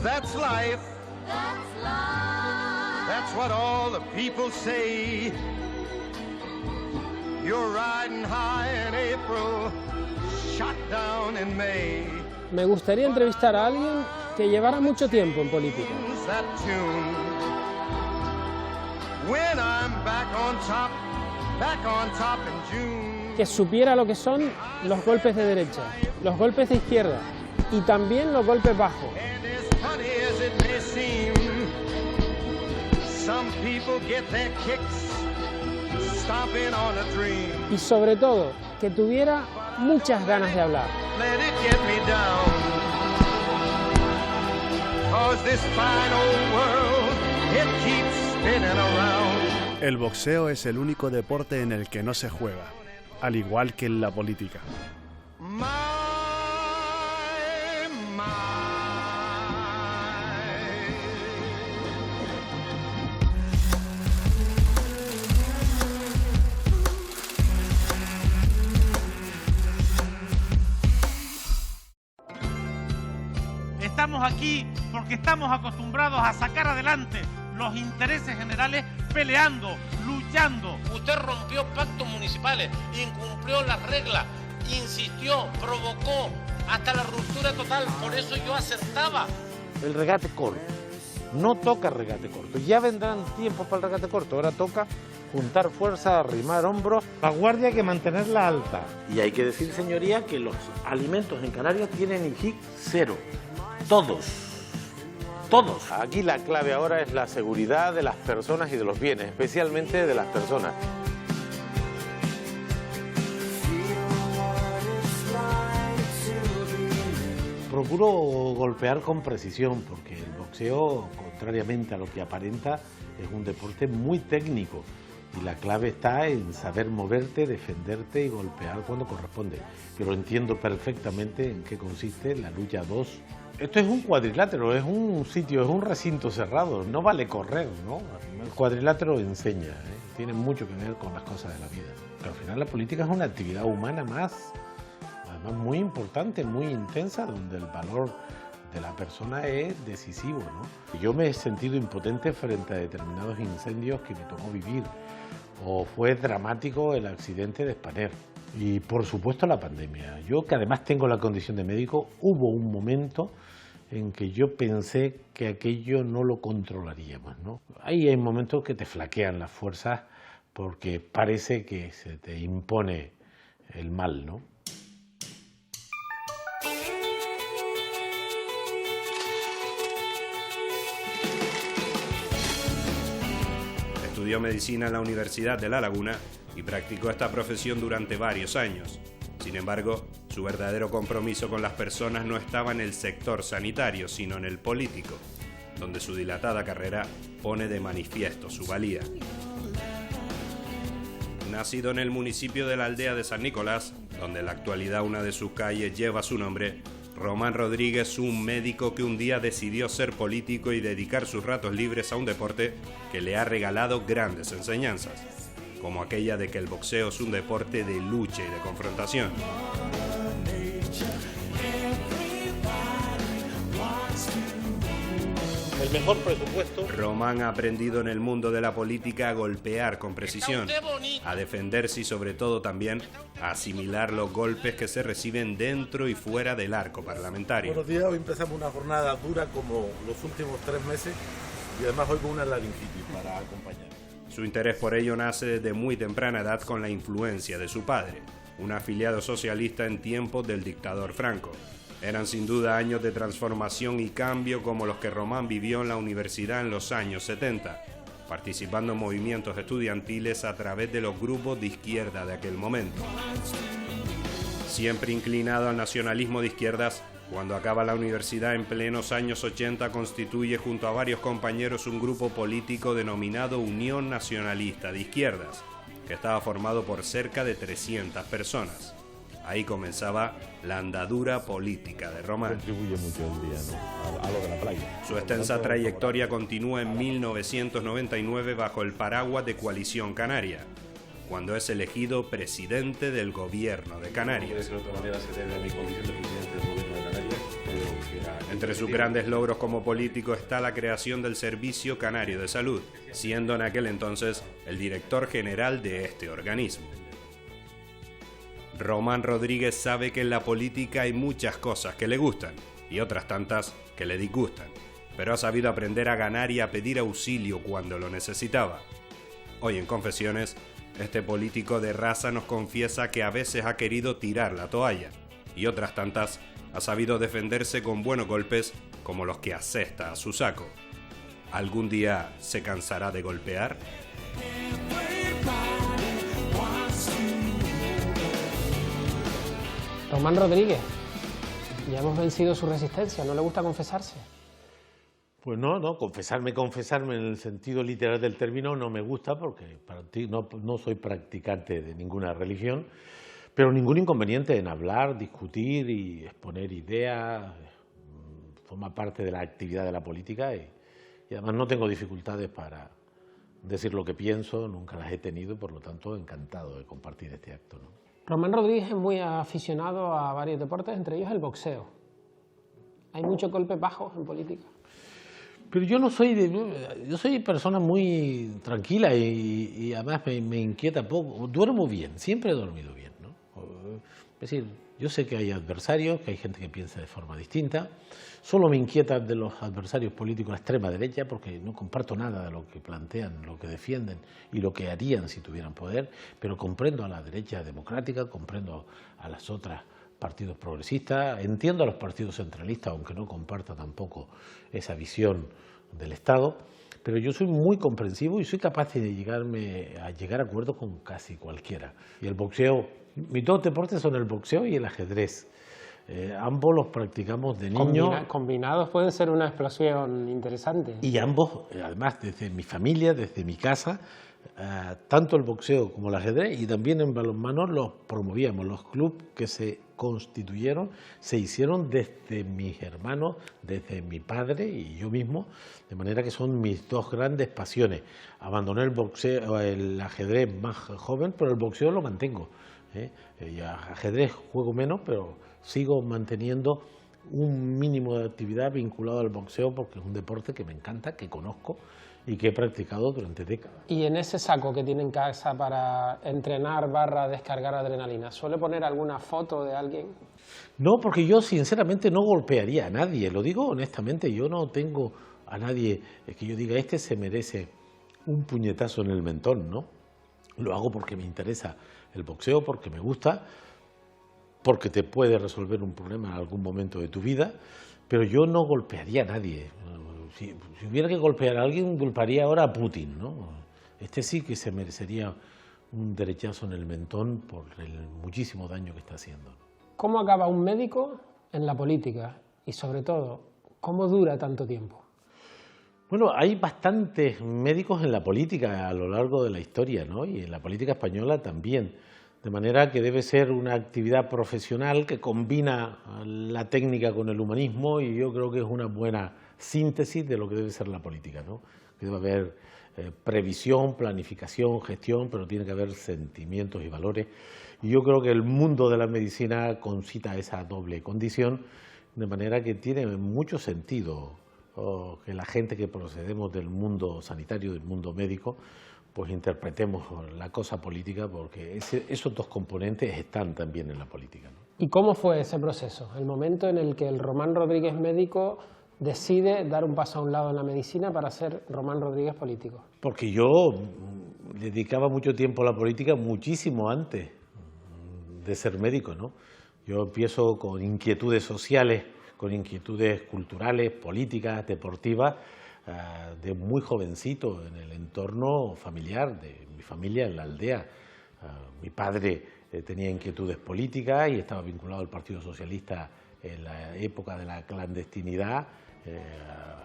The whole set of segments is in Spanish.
that's life. That's life. That's what all the people say. You're riding high in April, shot down in May. Me gustaría entrevistar a alguien que llevara mucho tiempo en política. Que supiera lo que son los golpes de derecha, los golpes de izquierda y también los golpes bajos. Y sobre todo, que tuviera muchas ganas de hablar. El boxeo es el único deporte en el que no se juega, al igual que en la política. Estamos aquí porque estamos acostumbrados a sacar adelante los intereses generales peleando, luchando. Usted rompió pactos municipales, incumplió las reglas, insistió, provocó hasta la ruptura total, por eso yo acertaba. El regate corto, no toca regate corto, ya vendrán tiempos para el regate corto, ahora toca juntar fuerza, arrimar hombros, la guardia hay que mantenerla alta. Y hay que decir, señoría, que los alimentos en Canarias tienen IGIC 0. Todos. Aquí la clave ahora es la seguridad de las personas y de los bienes, especialmente de las personas. Procuro golpear con precisión porque el boxeo, contrariamente a lo que aparenta, es un deporte muy técnico. Y la clave está en saber moverte, defenderte y golpear cuando corresponde. Pero entiendo perfectamente en qué consiste la lucha 2. Esto es un cuadrilátero, es un sitio, es un recinto cerrado, no vale correr, ¿no? El cuadrilátero enseña, tiene mucho que ver con las cosas de la vida. Pero al final la política es una actividad humana más, además muy importante, muy intensa, donde el valor de la persona es decisivo, ¿no? Yo me he sentido impotente frente a determinados incendios que me tocó vivir, o fue dramático el accidente de Spanair. Y por supuesto la pandemia. Yo, que además tengo la condición de médico, hubo un momento en que yo pensé que aquello no lo controlaríamos, ¿no? Ahí hay momentos que te flaquean las fuerzas porque parece que se te impone el mal, ¿no? Estudió medicina en la Universidad de La Laguna y practicó esta profesión durante varios años. Sin embargo, su verdadero compromiso con las personas no estaba en el sector sanitario, sino en el político, donde su dilatada carrera pone de manifiesto su valía. Nacido en el municipio de la aldea de San Nicolás, donde en la actualidad una de sus calles lleva su nombre, Román Rodríguez, un médico que un día decidió ser político y dedicar sus ratos libres a un deporte que le ha regalado grandes enseñanzas, como aquella de que el boxeo es un deporte de lucha y de confrontación. El mejor presupuesto. Román ha aprendido en el mundo de la política a golpear con precisión, a defenderse y sobre todo también a asimilar los golpes que se reciben dentro y fuera del arco parlamentario. Buenos días, hoy empezamos una jornada dura como los últimos 3 meses y además hoy con una laringitis para acompañar. Su interés por ello nace desde muy temprana edad con la influencia de su padre, un afiliado socialista en tiempos del dictador Franco. Eran sin duda años de transformación y cambio como los que Román vivió en la universidad en los años 70, participando en movimientos estudiantiles a través de los grupos de izquierda de aquel momento. Siempre inclinado al nacionalismo de izquierdas, cuando acaba la universidad en plenos años 80 constituye junto a varios compañeros un grupo político denominado Unión Nacionalista de Izquierdas, que estaba formado por cerca de 300 personas. Ahí comenzaba la andadura política de Román. Contribuye mucho el día, ¿no? a lo de la playa. Su extensa trayectoria continúa en 1999 bajo el paraguas de Coalición Canaria, cuando es elegido presidente del gobierno de Canarias. De otra manera se debe a mi condición de presidente del gobierno de Canarias. Entre sus grandes logros como político está la creación del Servicio Canario de Salud, siendo en aquel entonces el director general de este organismo. Román Rodríguez sabe que en la política hay muchas cosas que le gustan y otras tantas que le disgustan, pero ha sabido aprender a ganar y a pedir auxilio cuando lo necesitaba. Hoy en Confesiones, este político de raza nos confiesa que a veces ha querido tirar la toalla y otras tantas ha sabido defenderse con buenos golpes como los que asesta a su saco. ¿Algún día se cansará de golpear? Román Rodríguez, ya hemos vencido su resistencia, ¿no le gusta confesarse? Pues no, confesarme en el sentido literal del término no me gusta porque no soy practicante de ninguna religión, pero ningún inconveniente en hablar, discutir y exponer ideas, forma parte de la actividad de la política y además no tengo dificultades para decir lo que pienso, nunca las he tenido, por lo tanto encantado de compartir este acto, ¿no? Román Rodríguez es muy aficionado a varios deportes, entre ellos el boxeo. Hay muchos golpes bajos en política. Pero yo no soy yo soy persona muy tranquila y además me inquieta poco. Duermo bien, siempre he dormido bien, ¿no? Es decir, yo sé que hay adversarios, que hay gente que piensa de forma distinta. Solo me inquieta de los adversarios políticos de la extrema derecha porque no comparto nada de lo que plantean, lo que defienden y lo que harían si tuvieran poder, pero comprendo a la derecha democrática, comprendo a las otras partidos progresistas, entiendo a los partidos centralistas, aunque no comparta tampoco esa visión del Estado, pero yo soy muy comprensivo y soy capaz de llegar a acuerdos con casi cualquiera. Y el boxeo, mis dos deportes son el boxeo y el ajedrez. Ambos los practicamos de niño. Combinados pueden ser una explosión interesante. Y ambos, además, desde mi familia, desde mi casa, tanto el boxeo como el ajedrez y también en balonmano los promovíamos. Los clubes que se constituyeron se hicieron desde mis hermanos, desde mi padre y yo mismo, de manera que son mis dos grandes pasiones. Abandoné el boxeo, el ajedrez más joven, pero el boxeo lo mantengo. Y ajedrez juego menos, pero sigo manteniendo un mínimo de actividad vinculado al boxeo porque es un deporte que me encanta, que conozco y que he practicado durante décadas. Y en ese saco que tiene en casa para entrenar / descargar adrenalina, ¿suele poner alguna foto de alguien? No, porque yo sinceramente no golpearía a nadie, lo digo honestamente, yo no tengo a nadie que yo diga este se merece un puñetazo en el mentón, ¿no? Lo hago porque me interesa el boxeo, porque me gusta, porque te puede resolver un problema en algún momento de tu vida, pero yo no golpearía a nadie. Si hubiera que golpear a alguien, golpearía ahora a Putin, ¿no? Este sí que se merecería un derechazo en el mentón por el muchísimo daño que está haciendo. ¿Cómo acaba un médico en la política? Y sobre todo, ¿cómo dura tanto tiempo? Bueno, hay bastantes médicos en la política a lo largo de la historia, ¿no? Y en la política española también. De manera que debe ser una actividad profesional que combina la técnica con el humanismo y yo creo que es una buena síntesis de lo que debe ser la política, ¿no? Que debe haber previsión, planificación, gestión, pero tiene que haber sentimientos y valores. Y yo creo que el mundo de la medicina concita esa doble condición, de manera que tiene mucho sentido que la gente que procedemos del mundo sanitario, del mundo médico, pues interpretemos la cosa política, porque esos dos componentes están también en la política, ¿no? ¿Y cómo fue ese proceso? El momento en el que el Román Rodríguez médico decide dar un paso a un lado en la medicina para ser Román Rodríguez político. Porque yo dedicaba mucho tiempo a la política muchísimo antes de ser médico, ¿no? Yo empiezo con inquietudes sociales, con inquietudes culturales, políticas, deportivas, de muy jovencito en el entorno familiar de mi familia en la aldea. Mi padre tenía inquietudes políticas y estaba vinculado al Partido Socialista en la época de la clandestinidad,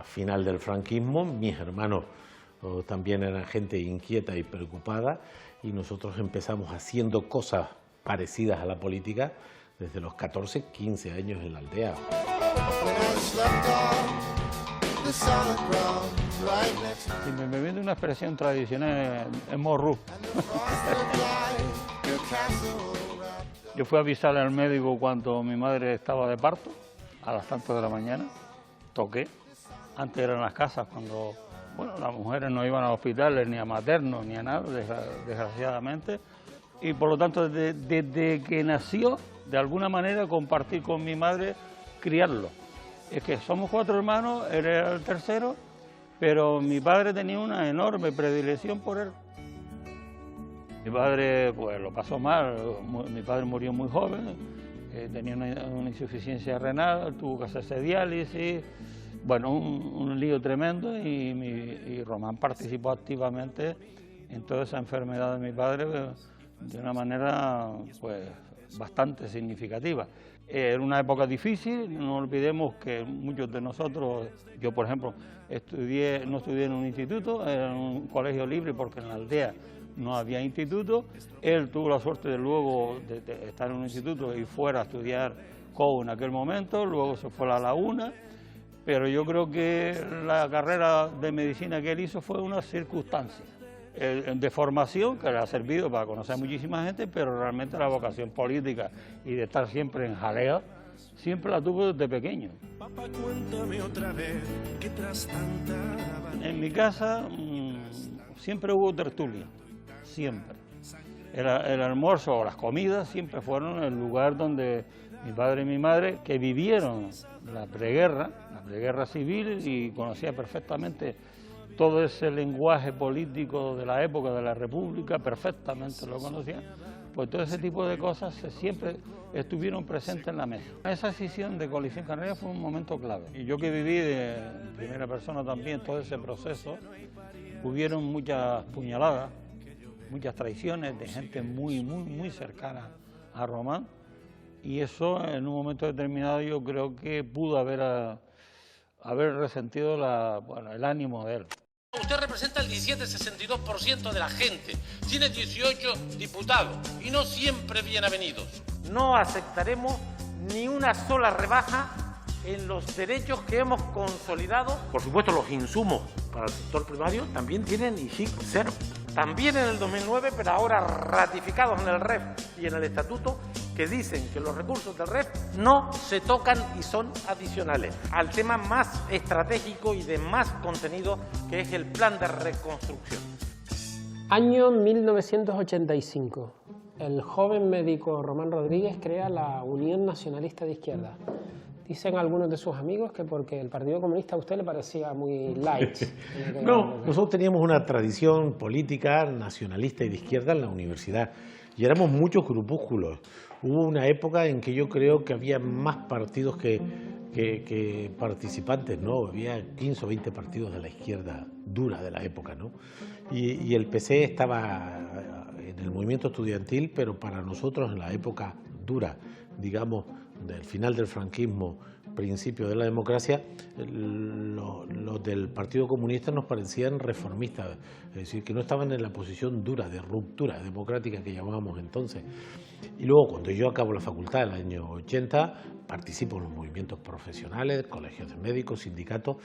final del franquismo. Mis hermanos también eran gente inquieta y preocupada y nosotros empezamos haciendo cosas parecidas a la política desde los 14, 15 años en la aldea. Y me viene una expresión tradicional en morru. Yo fui a avisar al médico cuando mi madre estaba de parto a las tantas de la mañana, toqué. Antes eran las casas cuando, bueno, las mujeres no iban a hospitales, ni a maternos, ni a nada, desgraciadamente. Y por lo tanto, desde que nació, de alguna manera compartir con mi madre, criarlo. Es que somos 4 hermanos, él era el tercero, pero mi padre tenía una enorme predilección por él. Mi padre pues lo pasó mal, mi padre murió muy joven, tenía una insuficiencia renal, tuvo que hacerse diálisis, bueno, un lío tremendo y Román participó activamente en toda esa enfermedad de mi padre de una manera pues bastante significativa. Era una época difícil, no olvidemos que muchos de nosotros, yo por ejemplo, no estudié en un instituto, era en un colegio libre porque en la aldea no había instituto. Él tuvo la suerte de luego de estar en un instituto y fuera a estudiar COU en aquel momento, luego se fue a La Laguna, pero yo creo que la carrera de medicina que él hizo fue una circunstancia de formación que le ha servido para conocer a muchísima gente, pero realmente la vocación política y de estar siempre en jaleo, siempre la tuvo desde pequeño. Papá, cuéntame otra vez que tras tanta... En mi casa siempre hubo tertulia, siempre. El almuerzo o las comidas siempre fueron el lugar donde mi padre y mi madre, que vivieron la preguerra civil y conocía perfectamente todo ese lenguaje político de la época de la República, perfectamente lo conocían, pues todo ese tipo de cosas siempre estuvieron presentes en la mesa. Esa decisión de Coalición Canaria fue un momento clave. Y yo que viví de primera persona también todo ese proceso, hubieron muchas puñaladas, muchas traiciones de gente muy cercana a Román, y eso en un momento determinado yo creo que pudo haber resentido el ánimo de él. Usted representa el 17,62% de la gente, tiene 18 diputados y no siempre bien avenidos. No aceptaremos ni una sola rebaja en los derechos que hemos consolidado. Por supuesto, los insumos para el sector primario también tienen IGIC cero. También en el 2009, pero ahora ratificados en el REF y en el Estatuto, que dicen que los recursos del REF no se tocan y son adicionales al tema más estratégico y de más contenido, que es el plan de reconstrucción. Año 1985. El joven médico Román Rodríguez crea la Unión Nacionalista de Izquierda. Dicen algunos de sus amigos que porque el Partido Comunista a usted le parecía muy light. No, nosotros teníamos una tradición política nacionalista y de izquierda en la universidad y éramos muchos grupúsculos. Hubo una época en que yo creo que había más partidos que participantes, ¿no? Había 15 o 20 partidos de la izquierda dura de la época, ¿no? Y el PC estaba en el movimiento estudiantil, pero para nosotros en la época dura, digamos, del final del franquismo, principio de la democracia, los del Partido Comunista nos parecían reformistas, es decir, que no estaban en la posición dura, de ruptura democrática que llamábamos entonces. Y luego, cuando yo acabo la facultad en el año 80, participo en los movimientos profesionales, colegios de médicos, sindicatos,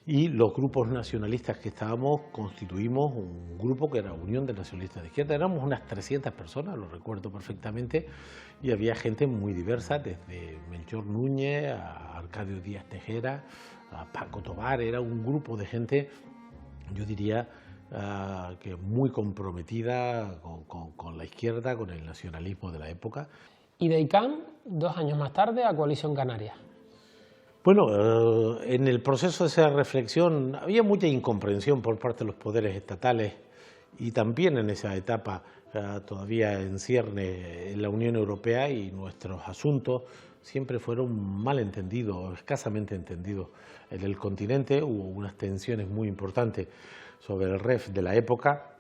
y los grupos nacionalistas que estábamos constituimos un grupo que era Unión de Nacionalistas de Izquierda. Éramos unas 300 personas, lo recuerdo perfectamente, y había gente muy diversa, desde Melchor Núñez a Arcadio Díaz Tejera, a Paco Tobar. Era un grupo de gente, yo diría, que muy comprometida con la izquierda, con el nacionalismo de la época. Y de ICANN, 2 años más tarde, a Coalición Canaria. Bueno, en el proceso de esa reflexión había mucha incomprensión por parte de los poderes estatales y también en esa etapa todavía en cierne en la Unión Europea, y nuestros asuntos siempre fueron mal entendidos, escasamente entendidos en el continente. Hubo unas tensiones muy importantes sobre el REF de la época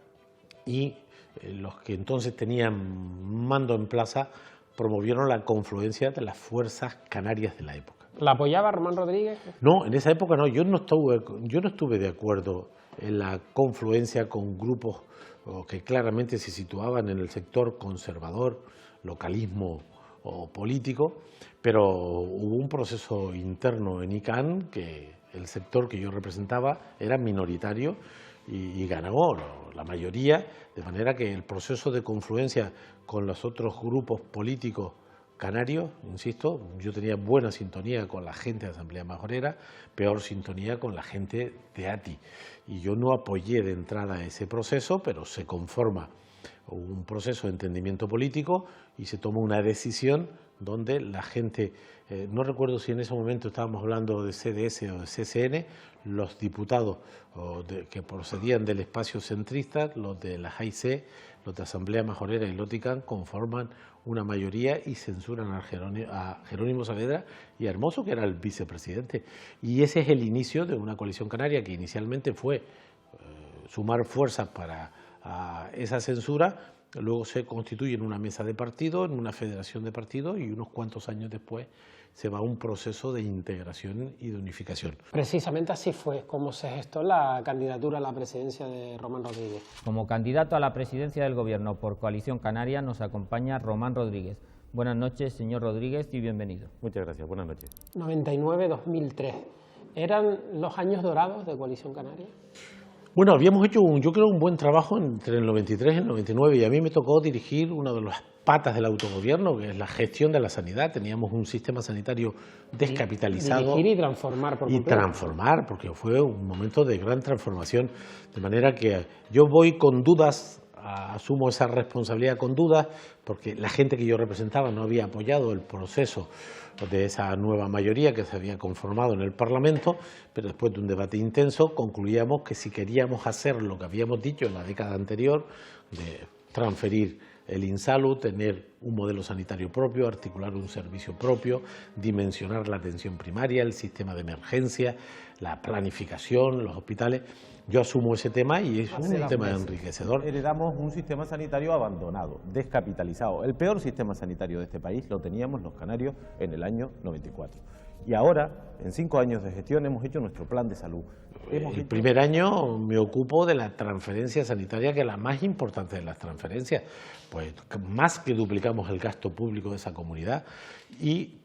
y los que entonces tenían mando en plaza promovieron la confluencia de las fuerzas canarias de la época. ¿La apoyaba Román Rodríguez? No, en esa época no. Yo no estuve de acuerdo en la confluencia con grupos que claramente se situaban en el sector conservador, localismo o político, pero hubo un proceso interno en ICANN que el sector que yo representaba era minoritario y ganó la mayoría, de manera que el proceso de confluencia con los otros grupos políticos canarios, insisto, yo tenía buena sintonía con la gente de Asamblea Majorera, peor sintonía con la gente de ATI. Y yo no apoyé de entrada ese proceso, pero se conforma un proceso de entendimiento político y se toma una decisión donde la gente, no recuerdo si en ese momento estábamos hablando de CDS o de CSN, los diputados que procedían del espacio centrista, los de la JC, los de Asamblea Majorera y Loticán, conforman una mayoría y censuran a Jerónimo Saavedra y a Hermoso, que era el vicepresidente. Y ese es el inicio de una coalición canaria que inicialmente fue sumar fuerzas para esa censura. Luego se constituye en una mesa de partido, en una federación de partidos, y unos cuantos años después se va a un proceso de integración y de unificación. Precisamente así fue como se gestó la candidatura a la presidencia de Román Rodríguez. Como candidato a la presidencia del Gobierno por Coalición Canaria nos acompaña Román Rodríguez. Buenas noches, señor Rodríguez, y bienvenido. Muchas gracias, buenas noches. 99-2003. ¿Eran los años dorados de Coalición Canaria? Bueno, habíamos hecho, yo creo, un buen trabajo entre el 93 y el 99, y a mí me tocó dirigir una de las patas del autogobierno, que es la gestión de la sanidad. Teníamos un sistema sanitario descapitalizado. Dirigir y transformar por completo. Y transformar, porque fue un momento de gran transformación, de manera que yo voy con dudas, asumo esa responsabilidad con dudas, porque la gente que yo representaba no había apoyado el proceso de esa nueva mayoría que se había conformado en el Parlamento, pero después de un debate intenso concluíamos que si queríamos hacer lo que habíamos dicho en la década anterior, de transferir el INSALU, tener un modelo sanitario propio, articular un servicio propio, dimensionar la atención primaria, el sistema de emergencia, la planificación, los hospitales. Yo asumo ese tema y es un tema enriquecedor. Heredamos un sistema sanitario abandonado, descapitalizado. El peor sistema sanitario de este país lo teníamos los canarios en el año 94. Y ahora, en 5 años de gestión, hemos hecho nuestro plan de salud. El primer año me ocupo de la transferencia sanitaria, que es la más importante de las transferencias. Pues más que duplicamos el gasto público de esa comunidad y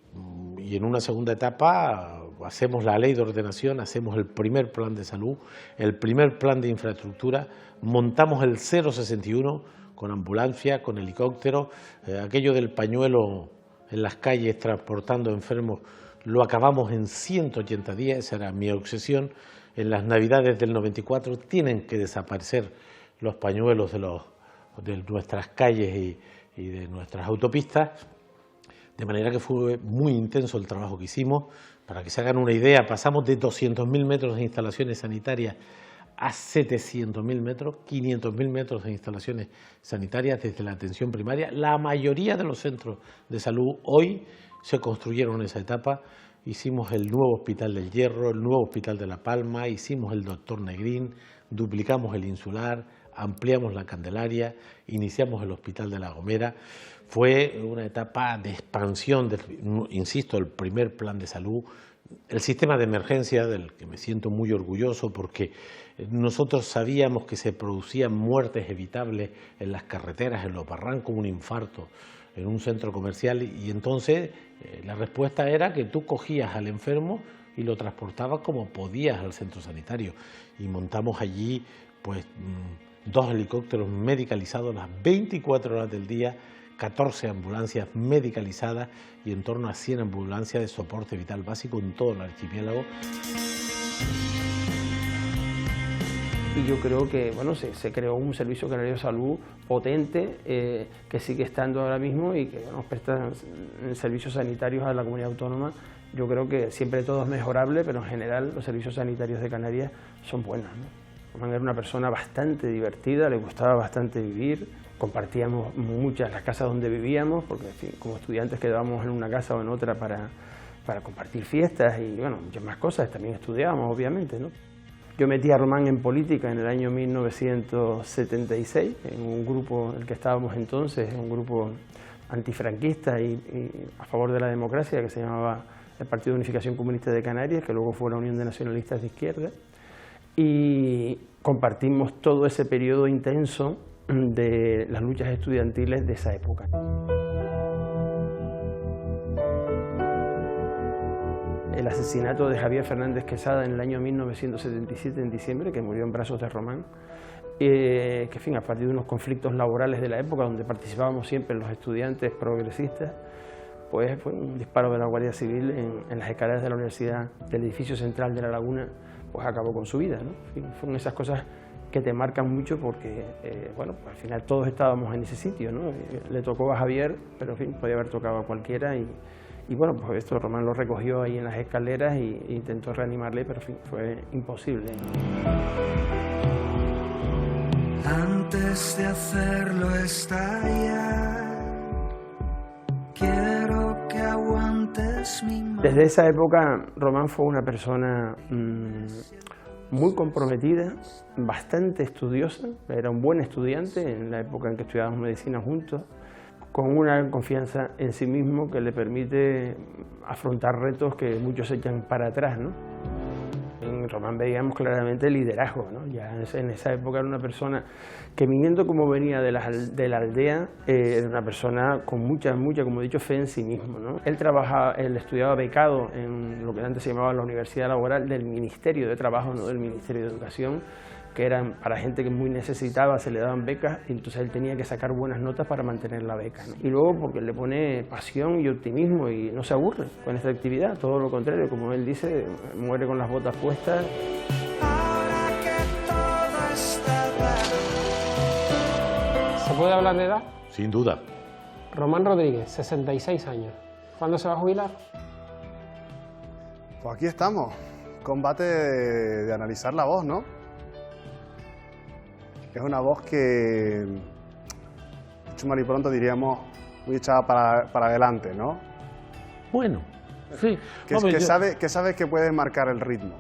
en una segunda etapa hacemos la ley de ordenación, hacemos el primer plan de salud, el primer plan de infraestructura, montamos el 061 con ambulancia, con helicóptero, aquello del pañuelo en las calles transportando enfermos, lo acabamos en 180 días, esa era mi obsesión. En las Navidades del 94 tienen que desaparecer los pañuelos de nuestras calles y de nuestras autopistas. De manera que fue muy intenso el trabajo que hicimos. Para que se hagan una idea, pasamos de 200.000 metros de instalaciones sanitarias a 700.000 metros, 500.000 metros de instalaciones sanitarias desde la atención primaria. La mayoría de los centros de salud hoy se construyeron en esa etapa. Hicimos el nuevo Hospital del Hierro, el nuevo Hospital de La Palma, hicimos el Doctor Negrín, duplicamos el Insular, ampliamos la Candelaria, iniciamos el Hospital de La Gomera. Fue una etapa de expansión, insisto, el primer plan de salud, el sistema de emergencia del que me siento muy orgulloso porque nosotros sabíamos que se producían muertes evitables en las carreteras, en los barrancos, un infarto en un centro comercial y entonces la respuesta era que tú cogías al enfermo y lo transportabas como podías al centro sanitario y montamos allí pues 2 helicópteros medicalizados las 24 horas del día, 14 ambulancias medicalizadas y en torno a 100 ambulancias de soporte vital básico en todo el archipiélago. Y yo creo que bueno, se creó un servicio canario de salud potente que sigue estando ahora mismo y que nos presta servicios sanitarios a la comunidad autónoma. Yo creo que siempre todo es mejorable, pero en general los servicios sanitarios de Canarias son buenos, ¿no? Román era una persona bastante divertida, le gustaba bastante vivir, compartíamos muchas las casas donde vivíamos, porque en fin, como estudiantes quedábamos en una casa o en otra para compartir fiestas y bueno, muchas más cosas, también estudiábamos obviamente, ¿no? Yo metí a Román en política en el año 1976, en un grupo en el que estábamos entonces, un grupo antifranquista y a favor de la democracia que se llamaba el Partido de Unificación Comunista de Canarias, que luego fue la Unión de Nacionalistas de Izquierda, y compartimos todo ese periodo intenso de las luchas estudiantiles de esa época. El asesinato de Javier Fernández Quesada en el año 1977, en diciembre, que murió en brazos de Román, que en fin, a partir de unos conflictos laborales de la época donde participábamos siempre los estudiantes progresistas, pues fue un disparo de la Guardia Civil en las escaleras de la universidad del edificio central de La Laguna, pues acabó con su vida, ¿no? En fin, fueron esas cosas que te marcan mucho porque, bueno, pues al final todos estábamos en ese sitio, ¿no? Le tocó a Javier, pero en fin, podía haber tocado a cualquiera y bueno, pues esto Román lo recogió ahí en las escaleras e intentó reanimarle, pero en fin, fue imposible. Antes de hacerlo estallar, quiero que aguantes mi mano. Desde esa época Román fue una persona muy comprometida, bastante estudiosa, era un buen estudiante en la época en que estudiábamos medicina juntos, con una confianza en sí mismo que le permite afrontar retos que muchos se echan para atrás, ¿no? En Román veíamos claramente liderazgo, ¿no? Ya en esa época era una persona que, viniendo como venía de la aldea, era una persona con mucha, como he dicho, fe en sí mismo, ¿no? Él estudiaba becado en lo que antes se llamaba la Universidad Laboral del Ministerio de Trabajo, no del Ministerio de Educación, que eran para gente que muy necesitaba, se le daban becas, y entonces él tenía que sacar buenas notas para mantener la beca, ¿no? Y luego porque le pone pasión y optimismo y no se aburre con esta actividad, todo lo contrario, como él dice, muere con las botas puestas. ¿Se puede hablar de edad? Sin duda. Román Rodríguez, 66 años. ¿Cuándo se va a jubilar? Pues aquí estamos, combate de analizar la voz, ¿no? Es una voz que, dicho mal y pronto, diríamos muy echada para adelante, ¿no? Bueno, sí. Que sabes que puedes marcar el ritmo.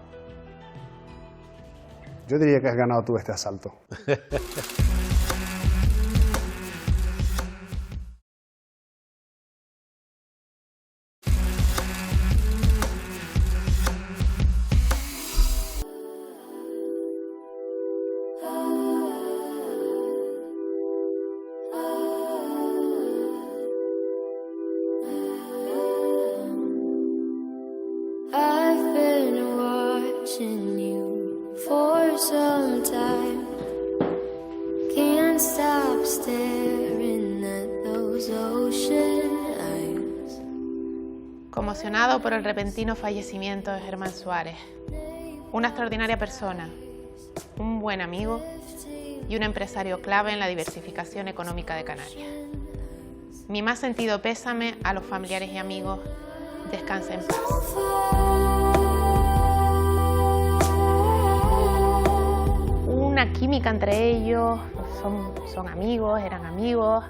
Yo diría que has ganado tú este asalto. I've been watching you for some time. Can't stop staring at those ocean eyes. Conmocionado por el repentino fallecimiento de Germán Suárez, una extraordinaria persona, un buen amigo y un empresario clave en la diversificación económica de Canarias. Mi más sentido pésame a los familiares y amigos. Descansa en paz. Una química entre ellos, son amigos, eran amigos,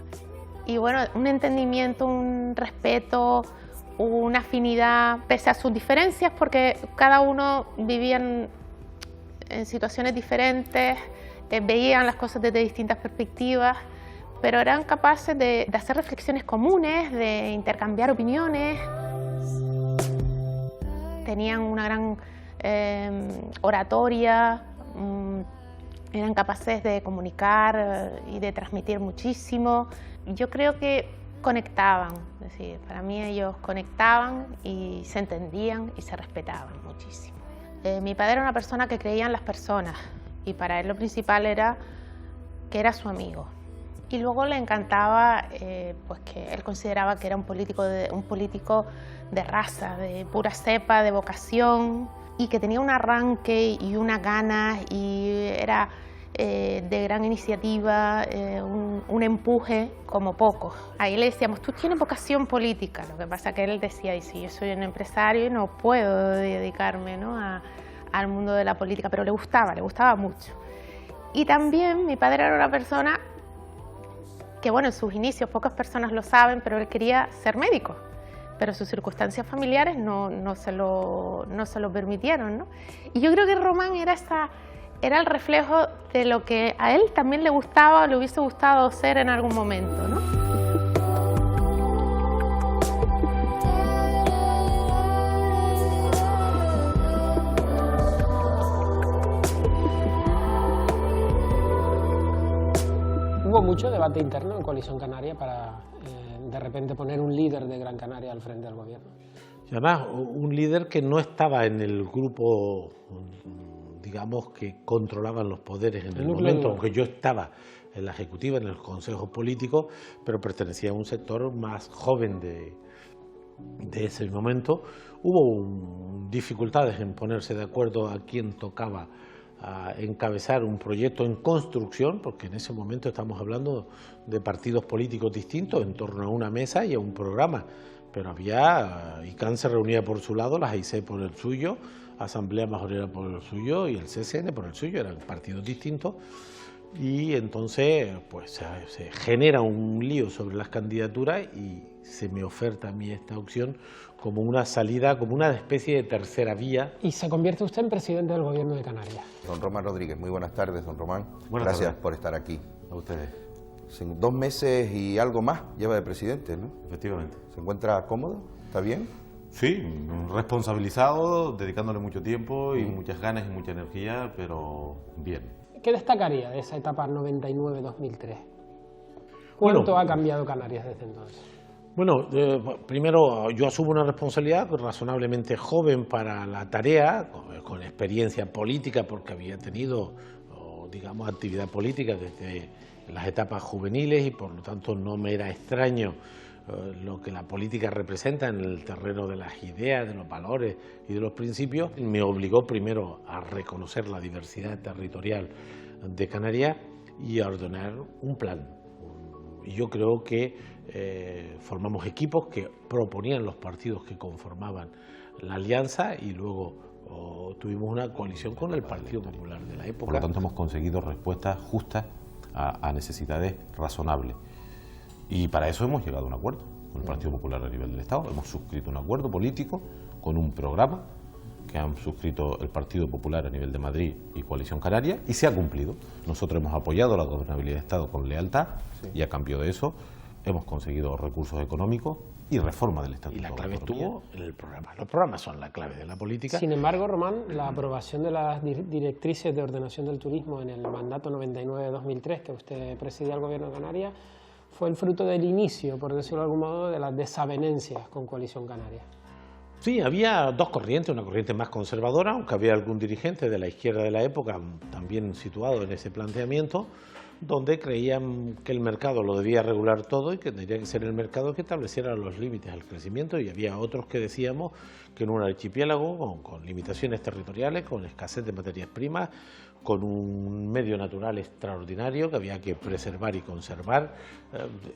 y bueno, un entendimiento, un respeto, una afinidad, pese a sus diferencias, porque cada uno vivía en situaciones diferentes, veían las cosas desde distintas perspectivas, pero eran capaces de hacer reflexiones comunes, de intercambiar opiniones. Tenían una gran oratoria, eran capaces de comunicar y de transmitir muchísimo. Yo creo que conectaban, es decir, para mí ellos conectaban y se entendían y se respetaban muchísimo. Mi padre era una persona que creía en las personas y para él lo principal era que era su amigo. Y luego le encantaba pues que él consideraba que era un político de raza, de pura cepa, de vocación, y que tenía un arranque y unas ganas y era de gran iniciativa, un empuje como pocos. Ahí le decíamos, tú tienes vocación política, lo que pasa que él decía, y si yo soy un empresario y no puedo dedicarme, ¿no?, al mundo de la política, pero le gustaba mucho. Y también mi padre era una persona que, bueno, en sus inicios pocas personas lo saben, pero él quería ser médico, pero sus circunstancias familiares no se lo permitieron, ¿no? Y yo creo que Román era el reflejo de lo que a él también le gustaba, le hubiese gustado ser en algún momento, ¿no? Hubo mucho debate interno en Coalición Canaria para de repente poner un líder de Gran Canaria al frente del gobierno. Y además, un líder que no estaba en el grupo, digamos, que controlaban los poderes en el momento, aunque yo estaba en la ejecutiva, en el consejo político, pero pertenecía a un sector más joven desde ese momento. Hubo dificultades en ponerse de acuerdo a quién tocaba a encabezar un proyecto en construcción, porque en ese momento estamos hablando de partidos políticos distintos en torno a una mesa y a un programa, pero había, ICANN se reunía por su lado, la AIC por el suyo, Asamblea Majorera por el suyo y el CSN por el suyo, eran partidos distintos, y entonces pues se genera un lío sobre las candidaturas y se me oferta a mí esta opción como una salida, como una especie de tercera vía. Y se convierte usted en presidente del Gobierno de Canarias. Don Román Rodríguez, muy buenas tardes, don Román. Buenas Gracias tardes. por estar aquí. A ustedes. 2 meses y algo más lleva de presidente, ¿no? Efectivamente. ¿Se encuentra cómodo? ¿Está bien? Sí, responsabilizado, dedicándole mucho tiempo y muchas ganas y mucha energía, pero bien. ¿Qué destacaría de esa etapa 99-2003? ¿Cuánto ha cambiado Canarias desde entonces? Bueno, primero yo asumo una responsabilidad razonablemente joven para la tarea, con experiencia política, porque había tenido, digamos, actividad política desde las etapas juveniles y por lo tanto no me era extraño lo que la política representa en el terreno de las ideas, de los valores y de los principios. Me obligó primero a reconocer la diversidad territorial de Canarias y a ordenar un plan. Y yo creo que formamos equipos que proponían los partidos que conformaban la alianza y luego tuvimos una coalición con el Partido Popular de la época. Por lo tanto hemos conseguido respuestas justas a necesidades razonables. Y para eso hemos llegado a un acuerdo con el Partido Popular a nivel del Estado. Hemos suscrito un acuerdo político con un programa que han suscrito el Partido Popular a nivel de Madrid y Coalición Canaria, y se ha cumplido. Nosotros hemos apoyado la gobernabilidad de Estado con lealtad, y a cambio de eso hemos conseguido recursos económicos y reforma del Estatuto. Y la clave estuvo en el programa. Los programas son la clave de la política. Sin embargo, Román, la aprobación de las directrices de ordenación del turismo en el mandato 99-2003, que usted presidía el Gobierno de Canarias, fue el fruto del inicio, por decirlo de algún modo, de las desavenencias con Coalición Canaria. Sí, había dos corrientes, una corriente más conservadora, aunque había algún dirigente de la izquierda de la época también situado en ese planteamiento, donde creían que el mercado lo debía regular todo y que tendría que ser el mercado que estableciera los límites al crecimiento, y había otros que decíamos que en un archipiélago con limitaciones territoriales, con escasez de materias primas, con un medio natural extraordinario que había que preservar y conservar,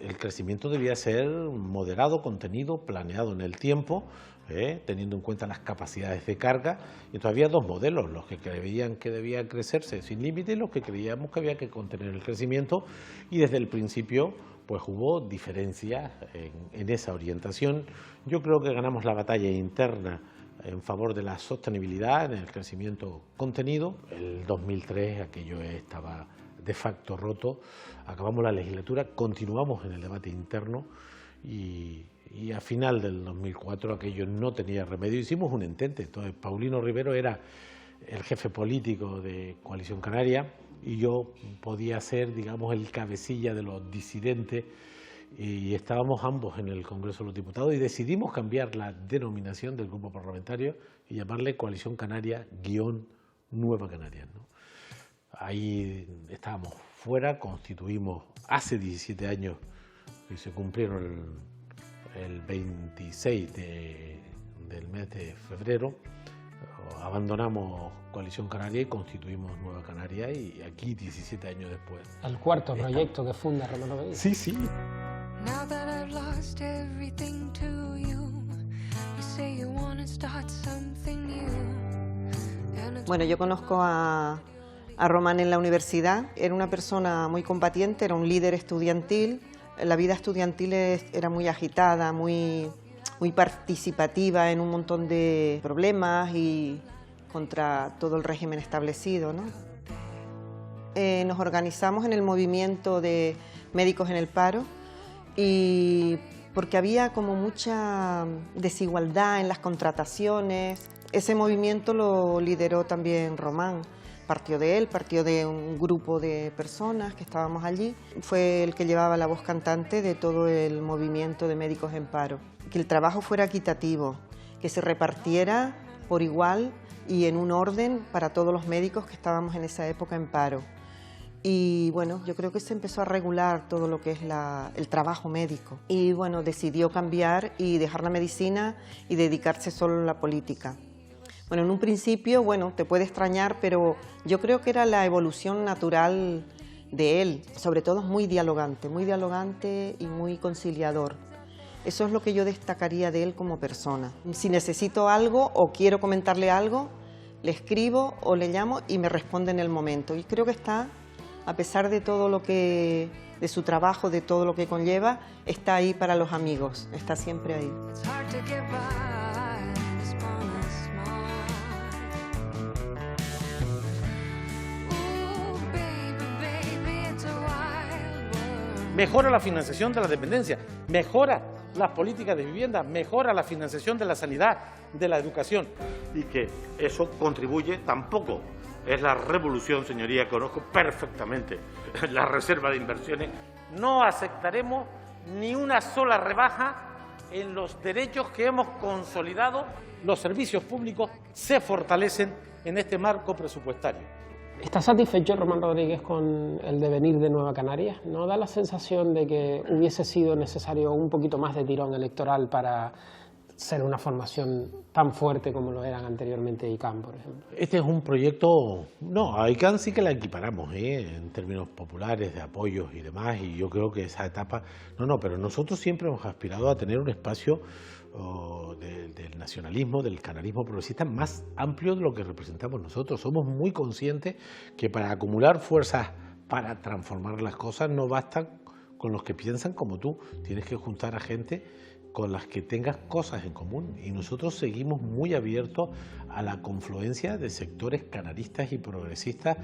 el crecimiento debía ser moderado, contenido, planeado en el tiempo, teniendo en cuenta las capacidades de carga. Y todavía dos modelos, los que creían que debía crecerse sin límite y los que creíamos que había que contener el crecimiento, y desde el principio pues hubo diferencias en esa orientación. Yo creo que ganamos la batalla interna en favor de la sostenibilidad en el crecimiento contenido. El 2003 aquello estaba de facto roto, acabamos la legislatura, continuamos en el debate interno y a final del 2004 aquello no tenía remedio. Hicimos un entente. Entonces Paulino Rivero era el jefe político de Coalición Canaria y yo podía ser, digamos, el cabecilla de los disidentes, y estábamos ambos en el Congreso de los Diputados y decidimos cambiar la denominación del grupo parlamentario y llamarle Coalición Canaria - Nueva Canarias, ¿no? Ahí estábamos fuera, constituimos hace 17 años que se cumplieron el 26 del mes de febrero, abandonamos Coalición Canaria y constituimos Nueva Canaria, y aquí 17 años después. El cuarto proyecto que funda Román Rodríguez. Sí, sí. Now that I've lost everything to you, you say you wanna start something new. Bueno, yo conozco a Román en la universidad. Era una persona muy combatiente, era un líder estudiantil. La vida estudiantil era muy agitada, muy participativa en un montón de problemas y contra todo el régimen establecido, ¿no? Nos organizamos en el movimiento de Médicos en el Paro, y porque había como mucha desigualdad en las contrataciones. Ese movimiento lo lideró también Román. Partió de él, partió de un grupo de personas que estábamos allí. Fue el que llevaba la voz cantante de todo el movimiento de Médicos en Paro. Que el trabajo fuera equitativo, que se repartiera por igual y en un orden para todos los médicos que estábamos en esa época en paro. Y bueno, yo creo que se empezó a regular todo lo que es el trabajo médico. Y bueno, decidió cambiar y dejar la medicina y dedicarse solo a la política. Bueno, en un principio, bueno, te puede extrañar, pero yo creo que era la evolución natural de él. Sobre todo muy dialogante y muy conciliador. Eso es lo que yo destacaría de él como persona. Si necesito algo o quiero comentarle algo, le escribo o le llamo y me responde en el momento. Y creo que está, a pesar de todo lo que, de su trabajo, de todo lo que conlleva, está ahí para los amigos, está siempre ahí. Mejora la financiación de la dependencia, mejora las políticas de vivienda, mejora la financiación de la sanidad, de la educación. Y que eso contribuye, tampoco es la revolución, señoría, conozco perfectamente la reserva de inversiones. No aceptaremos ni una sola rebaja en los derechos que hemos consolidado. Los servicios públicos se fortalecen en este marco presupuestario. ¿Está satisfecho Román Rodríguez con el devenir de Nueva Canarias? ¿No da la sensación de que hubiese sido necesario un poquito más de tirón electoral para ser una formación tan fuerte como lo eran anteriormente ICANN, por ejemplo? Este es un proyecto, no, a ICANN sí que la equiparamos, en términos populares, de apoyos y demás, y yo creo que esa etapa, pero nosotros siempre hemos aspirado a tener un espacio del nacionalismo, del canarismo progresista más amplio de lo que representamos nosotros. Somos muy conscientes que para acumular fuerzas para transformar las cosas no basta con los que piensan como tú, tienes que juntar a gente con las que tengas cosas en común, y nosotros seguimos muy abiertos a la confluencia de sectores canaristas y progresistas.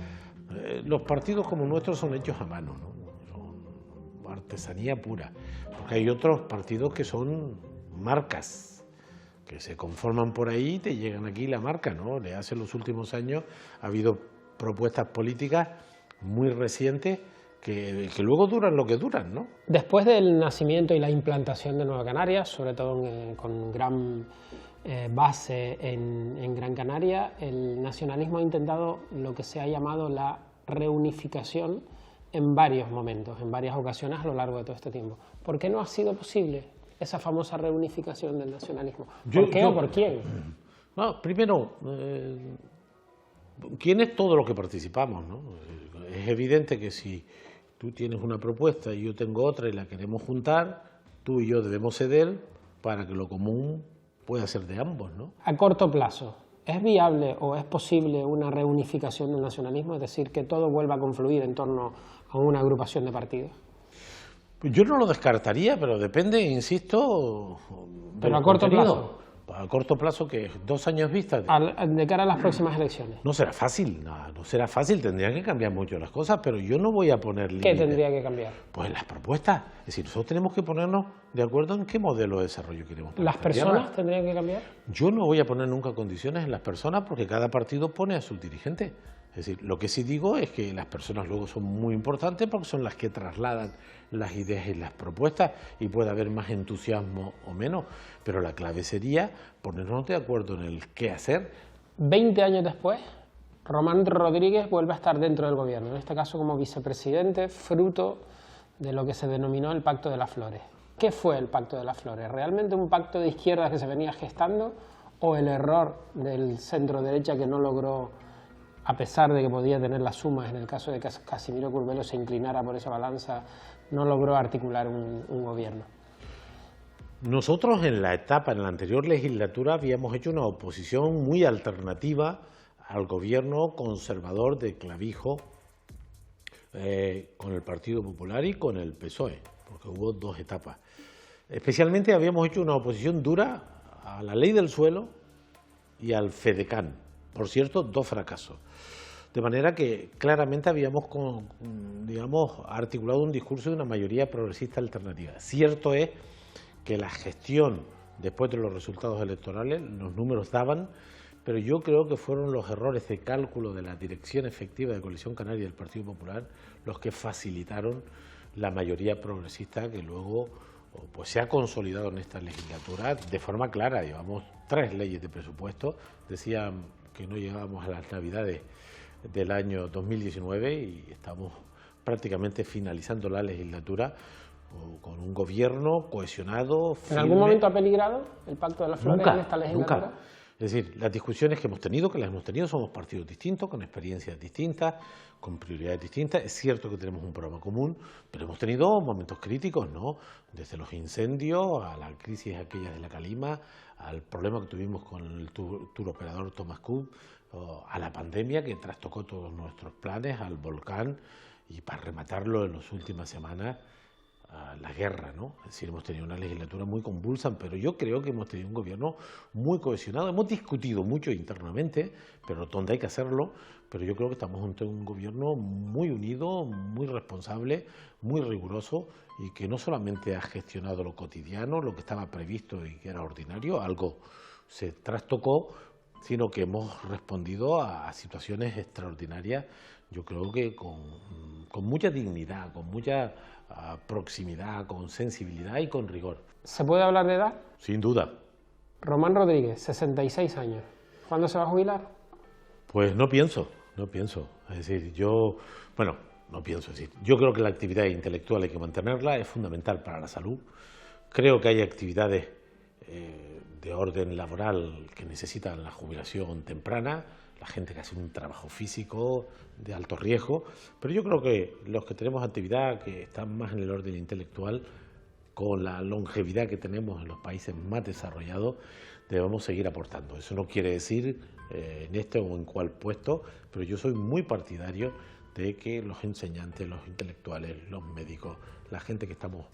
Los partidos como nuestros son hechos a mano, ¿no? Son artesanía pura, porque hay otros partidos que son marcas, que se conforman por ahí y te llegan aquí la marca, ¿no? Le hace los últimos años ha habido propuestas políticas muy recientes que luego duran lo que duran, ¿no? Después del nacimiento y la implantación de Nueva Canarias, sobre todo con gran base en Gran Canaria, el nacionalismo ha intentado lo que se ha llamado la reunificación en varios momentos, en varias ocasiones a lo largo de todo este tiempo. ¿Por qué no ha sido posible esa famosa reunificación del nacionalismo? ¿Por qué o por quién? No, primero, ¿quién es todo lo que participamos, ¿no? Es evidente que si tú tienes una propuesta y yo tengo otra y la queremos juntar, tú y yo debemos ceder para que lo común pueda ser de ambos, ¿no? A corto plazo, ¿es viable o es posible una reunificación del nacionalismo? Es decir, que todo vuelva a confluir en torno a una agrupación de partidos. Yo no lo descartaría, pero depende, insisto... ¿Pero a corto plazo? A corto plazo, que 2 años vista. De cara a las próximas elecciones. No será fácil, no será fácil, tendrían que cambiar mucho las cosas, pero yo no voy a poner límites. ¿Qué tendría que cambiar? Pues las propuestas. Es decir, nosotros tenemos que ponernos de acuerdo en qué modelo de desarrollo queremos. ¿Las personas tendrían que cambiar? Yo no voy a poner nunca condiciones en las personas porque cada partido pone a sus dirigentes. Es decir, lo que sí digo es que las personas luego son muy importantes porque son las que trasladan las ideas y las propuestas, y puede haber más entusiasmo o menos, pero la clave sería ponernos de acuerdo en el qué hacer. 20 años después, Román Rodríguez vuelve a estar dentro del gobierno, en este caso como vicepresidente, fruto de lo que se denominó el Pacto de las Flores. ¿Qué fue el Pacto de las Flores? ¿Realmente un pacto de izquierdas que se venía gestando o el error del centro derecha que no logró, a pesar de que podía tener las sumas en el caso de que Casimiro Curbelo se inclinara por esa balanza, no logró articular un gobierno? Nosotros en la anterior legislatura habíamos hecho una oposición muy alternativa al gobierno conservador de Clavijo con el Partido Popular y con el PSOE, porque hubo 2 etapas. Especialmente habíamos hecho una oposición dura a la ley del suelo y al FEDECAN, por cierto, 2 fracasos. De manera que claramente habíamos, articulado un discurso de una mayoría progresista alternativa. Cierto es que la gestión, después de los resultados electorales, los números daban, pero yo creo que fueron los errores de cálculo de la dirección efectiva de Coalición Canaria y del Partido Popular los que facilitaron la mayoría progresista que luego pues se ha consolidado en esta legislatura de forma clara. Llevamos 3 leyes de presupuesto, decían que no llegábamos a las Navidades del año 2019 y estamos prácticamente finalizando la legislatura con un gobierno cohesionado, ¿En algún momento ha peligrado el Pacto de las Flores en esta legislatura? Nunca. Es decir, las discusiones que hemos tenido, somos partidos distintos, con experiencias distintas, con prioridades distintas. Es cierto que tenemos un programa común, pero hemos tenido momentos críticos, ¿no? Desde los incendios, a la crisis aquella de la Calima, al problema que tuvimos con el tour operador Thomas Cook, a la pandemia que trastocó todos nuestros planes, al volcán, y para rematarlo en las últimas semanas, la guerra, ¿no? Es decir, hemos tenido una legislatura muy convulsa, pero yo creo que hemos tenido un gobierno muy cohesionado. Hemos discutido mucho internamente, pero donde hay que hacerlo, pero yo creo que estamos ante un gobierno muy unido, muy responsable, muy riguroso, y que no solamente ha gestionado lo cotidiano, lo que estaba previsto y que era ordinario, algo se trastocó, sino que hemos respondido a situaciones extraordinarias, yo creo que con mucha dignidad, con mucha proximidad, con sensibilidad y con rigor. ¿Se puede hablar de edad? Sin duda. Román Rodríguez, 66 años. ¿Cuándo se va a jubilar? Pues no pienso. Es decir, yo creo que la actividad intelectual hay que mantenerla, es fundamental para la salud. Creo que hay actividades de orden laboral que necesitan la jubilación temprana, la gente que hace un trabajo físico de alto riesgo, pero yo creo que los que tenemos actividad que están más en el orden intelectual, con la longevidad que tenemos en los países más desarrollados, debemos seguir aportando. Eso no quiere decir en este o en cual puesto, pero yo soy muy partidario de que los enseñantes, los intelectuales, los médicos, la gente que estamos,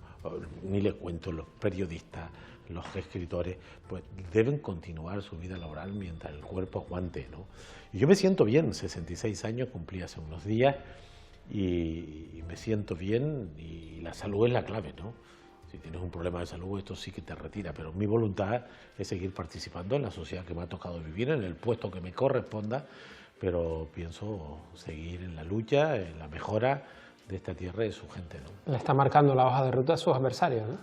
ni les cuento, los periodistas, los escritores, pues deben continuar su vida laboral mientras el cuerpo aguante, ¿no? Y yo me siento bien, 66 años, cumplí hace unos días, y me siento bien, y la salud es la clave, ¿no? Si tienes un problema de salud, esto sí que te retira, pero mi voluntad es seguir participando en la sociedad que me ha tocado vivir, en el puesto que me corresponda, pero pienso seguir en la lucha, en la mejora de esta tierra y de su gente, ¿no? Le está marcando la hoja de ruta a sus adversarios, ¿no?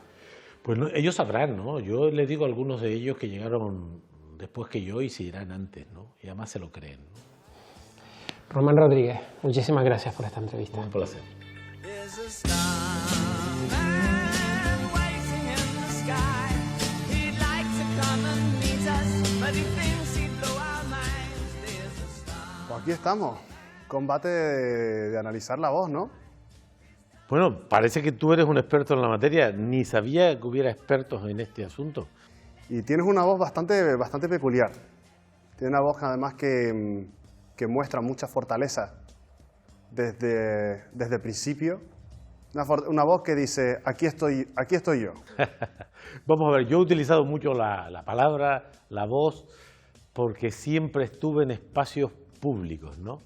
Pues no, ellos sabrán, ¿no? Yo les digo a algunos de ellos que llegaron después que yo y se irán antes, ¿no? Y además se lo creen, ¿no? Román Rodríguez, muchísimas gracias por esta entrevista. Un placer. Pues aquí estamos, combate de analizar la voz, ¿no? Bueno, parece que tú eres un experto en la materia, ni sabía que hubiera expertos en este asunto. Y tienes una voz bastante peculiar. Tienes una voz además que muestra mucha fortaleza desde el principio. Una voz que dice, aquí estoy yo. Vamos a ver, yo he utilizado mucho la palabra, la voz, porque siempre estuve en espacios públicos, ¿no?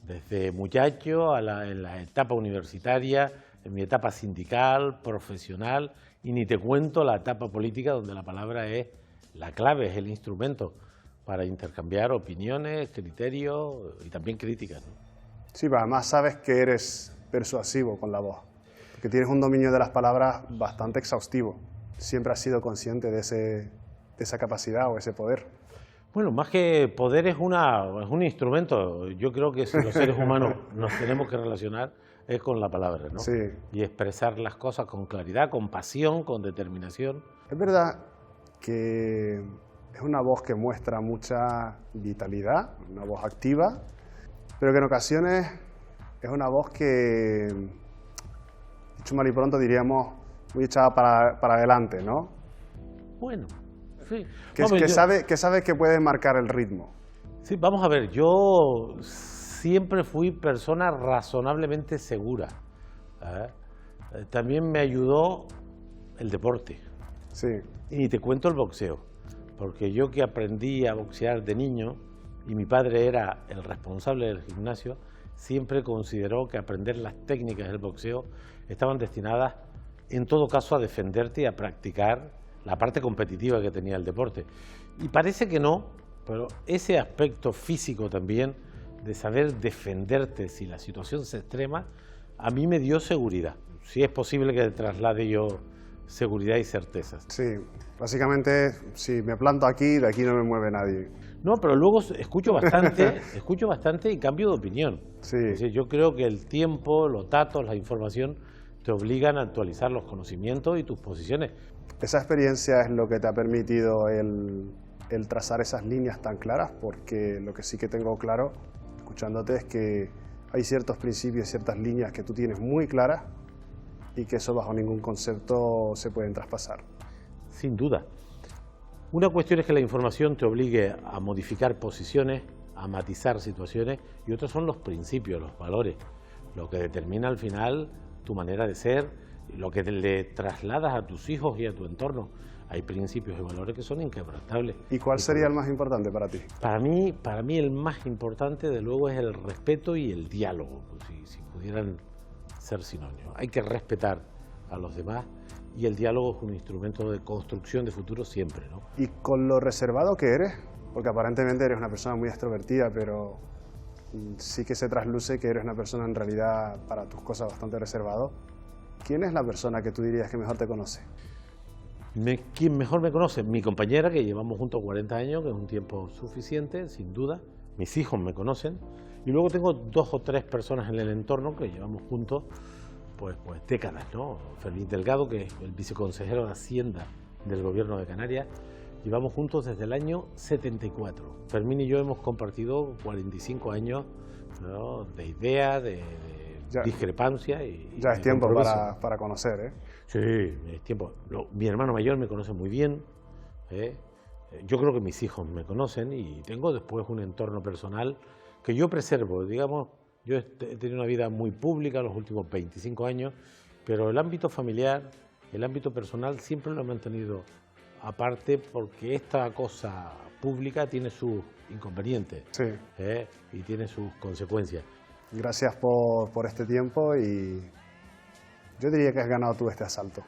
Desde muchacho en la etapa universitaria, en mi etapa sindical, profesional, y ni te cuento la etapa política donde la palabra es la clave, es el instrumento para intercambiar opiniones, criterios y también críticas, ¿no? Sí, pero además sabes que eres persuasivo con la voz, porque tienes un dominio de las palabras bastante exhaustivo. Siempre has sido consciente de esa capacidad o ese poder. Bueno, más que poder es un instrumento. Yo creo que si los seres humanos nos tenemos que relacionar es con la palabra, ¿no? Sí. Y expresar las cosas con claridad, con pasión, con determinación. Es verdad que es una voz que muestra mucha vitalidad, una voz activa, pero que en ocasiones es una voz que, dicho mal y pronto, diríamos muy echada para adelante, ¿no? Bueno, sí. Que sabe que puede marcar el ritmo. Sí, vamos a ver, yo siempre fui persona razonablemente segura. También me ayudó el deporte. Sí. Y te cuento el boxeo, porque yo que aprendí a boxear de niño y mi padre era el responsable del gimnasio, siempre consideró que aprender las técnicas del boxeo estaban destinadas, en todo caso, a defenderte y a practicar la parte competitiva que tenía el deporte. Y parece que no, pero ese aspecto físico también, de saber defenderte si la situación se extrema, a mí me dio seguridad. Si es posible que traslade yo seguridad y certezas. Sí, básicamente, si me planto aquí, de aquí no me mueve nadie. No, pero luego escucho bastante y cambio de opinión. Sí. Es decir, yo creo que el tiempo, los datos, la información te obligan a actualizar los conocimientos y tus posiciones. Esa experiencia es lo que te ha permitido el trazar esas líneas tan claras, porque lo que sí que tengo claro, escuchándote, es que hay ciertos principios, ciertas líneas que tú tienes muy claras y que eso bajo ningún concepto se pueden traspasar. Sin duda. Una cuestión es que la información te obligue a modificar posiciones, a matizar situaciones, y otros son los principios, los valores, lo que determina al final tu manera de ser, lo que le trasladas a tus hijos y a tu entorno. Hay principios y valores que son inquebrantables. ¿Y cuál sería el más importante para ti? Para mí el más importante, de luego, es el respeto y el diálogo, si pudieran ser sinónimos. Hay que respetar a los demás y el diálogo es un instrumento de construcción de futuro siempre, ¿no? Y con lo reservado que eres, porque aparentemente eres una persona muy extrovertida, pero sí que se trasluce que eres una persona en realidad para tus cosas bastante reservado. ¿Quién es la persona que tú dirías que mejor te conoce? ¿Quién mejor me conoce? Mi compañera, que llevamos juntos 40 años, que es un tiempo suficiente, sin duda. Mis hijos me conocen. Y luego tengo 2 o 3 personas en el entorno que llevamos juntos pues décadas, ¿no? Fermín Delgado, que es el viceconsejero de Hacienda del Gobierno de Canarias. Llevamos juntos desde el año 74. Fermín y yo hemos compartido 45 años, ¿no?, de ideas, de discrepancia. Ya es tiempo para conocer, ¿eh? Sí, es tiempo. Mi hermano mayor me conoce muy bien, yo creo que mis hijos me conocen y tengo después un entorno personal que yo preservo. Digamos, yo he tenido una vida muy pública los últimos 25 años, pero el ámbito familiar, el ámbito personal siempre lo he mantenido aparte, porque esta cosa pública tiene sus inconvenientes, sí, y tiene sus consecuencias. Gracias por este tiempo y yo diría que has ganado tú este asalto.